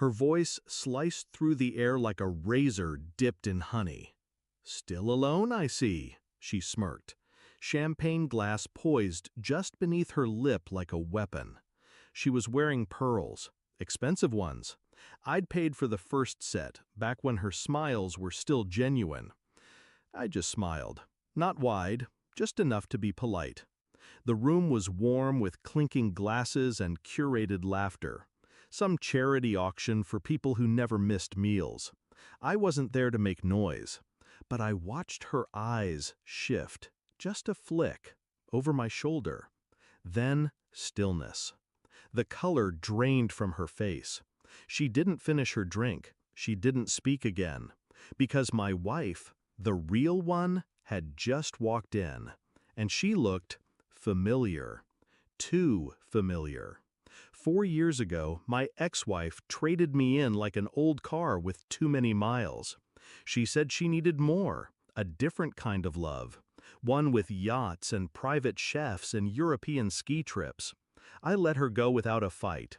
Her voice sliced through the air like a razor dipped in honey. "Still alone, I see," she smirked, champagne glass poised just beneath her lip like a weapon. She was wearing pearls, expensive ones. I'd paid for the first set, back when her smiles were still genuine. I just smiled. Not wide, just enough to be polite. The room was warm with clinking glasses and curated laughter. Some charity auction for people who never missed meals. I wasn't there to make noise, but I watched her eyes shift, just a flick, over my shoulder. Then stillness. The color drained from her face. She didn't finish her drink. She didn't speak again. Because my wife, the real one, had just walked in. And she looked familiar. Too familiar. 4 years ago, my ex-wife traded me in like an old car with too many miles. She said she needed more, a different kind of love. One with yachts and private chefs and European ski trips. I let her go without a fight.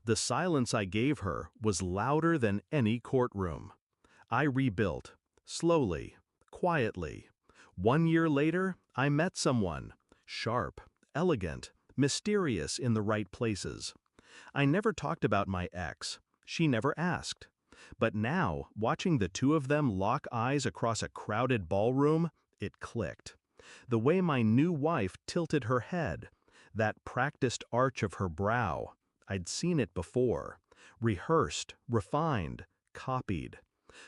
The silence I gave her was louder than any courtroom. I rebuilt, slowly, quietly. 1 year later, I met someone, sharp, elegant, mysterious in the right places. I never talked about my ex. She never asked. But now, watching the two of them lock eyes across a crowded ballroom, it clicked. The way my new wife tilted her head, that practiced arch of her brow, I'd seen it before. Rehearsed, refined, copied.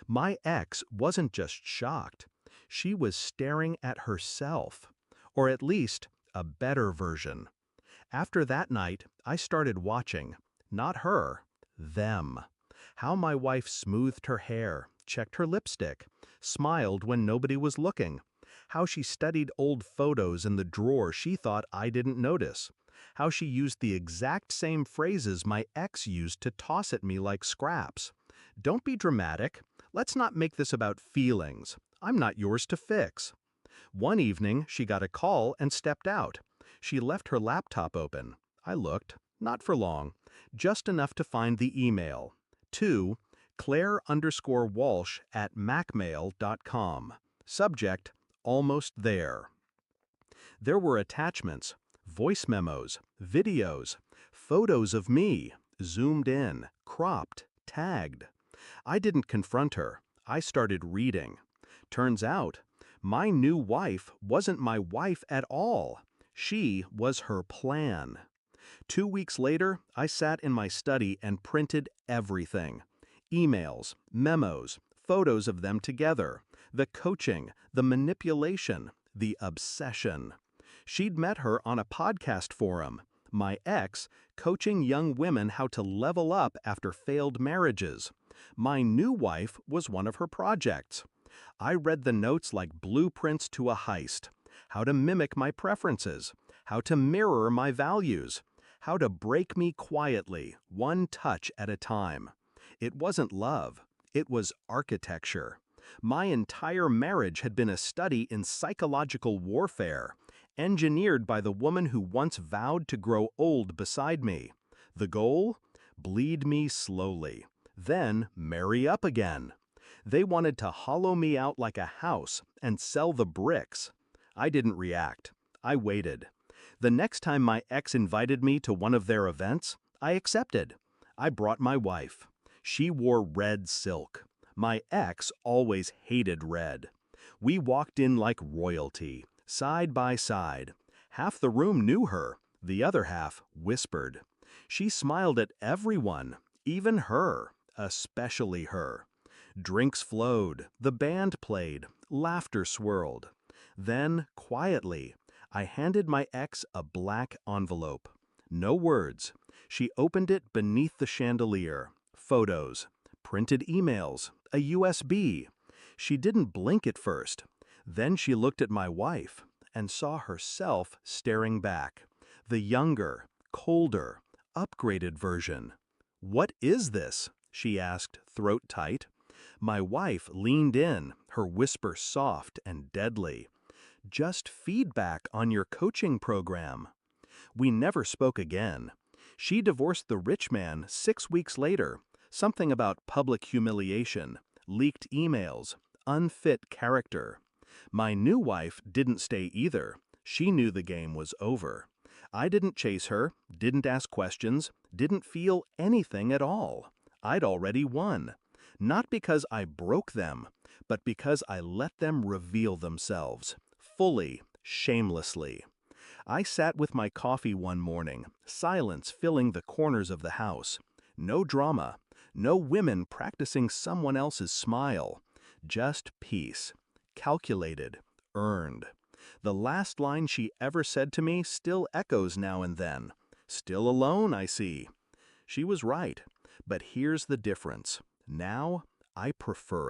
My ex wasn't just shocked. She was staring at herself. Or at least, a better version. After that night, I started watching, not her, them. How my wife smoothed her hair, checked her lipstick, smiled when nobody was looking. How she studied old photos in the drawer she thought I didn't notice. How she used the exact same phrases my ex used to toss at me like scraps. "Don't be dramatic. Let's not make this about feelings. I'm not yours to fix." One evening, she got a call and stepped out. She left her laptop open. I looked, not for long, just enough to find the email. To Claire_Walsh@macmail.com. Subject, almost there. There were attachments, voice memos, videos, photos of me, zoomed in, cropped, tagged. I didn't confront her. I started reading. Turns out, my new wife wasn't my wife at all. She was her plan. 2 weeks later, I sat in my study and printed everything. Emails, memos, photos of them together, the coaching, the manipulation, the obsession. She'd met her on a podcast forum. My ex, coaching young women how to level up after failed marriages. My new wife was one of her projects. I read the notes like blueprints to a heist. How to mimic my preferences. How to mirror my values. How to break me quietly, one touch at a time. It wasn't love. It was architecture. My entire marriage had been a study in psychological warfare, engineered by the woman who once vowed to grow old beside me. The goal? Bleed me slowly. Then marry up again. They wanted to hollow me out like a house and sell the bricks. I didn't react. I waited. The next time my ex invited me to one of their events, I accepted. I brought my wife. She wore red silk. My ex always hated red. We walked in like royalty, side by side. Half the room knew her, the other half whispered. She smiled at everyone, even her, especially her. Drinks flowed, the band played, laughter swirled. Then, quietly, I handed my ex a black envelope. No words. She opened it beneath the chandelier. Photos, printed emails, a USB. She didn't blink at first. Then she looked at my wife and saw herself staring back. The younger, colder, upgraded version. "What is this?" she asked, throat tight. My wife leaned in, her whisper soft and deadly. "Just feedback on your coaching program." We never spoke again. She divorced the rich man 6 weeks later, Something about public humiliation, leaked emails, unfit character. My new wife didn't stay either. She knew the game was over. I didn't chase her, didn't ask questions, didn't feel anything at all. I'd already won. Not because I broke them, but because I let them reveal themselves, fully, shamelessly. I sat with my coffee one morning, silence filling the corners of the house. No drama, no women practicing someone else's smile. Just peace. Calculated, earned. The last line she ever said to me still echoes now and then. Still alone, I see. She was right. But here's the difference. Now, I prefer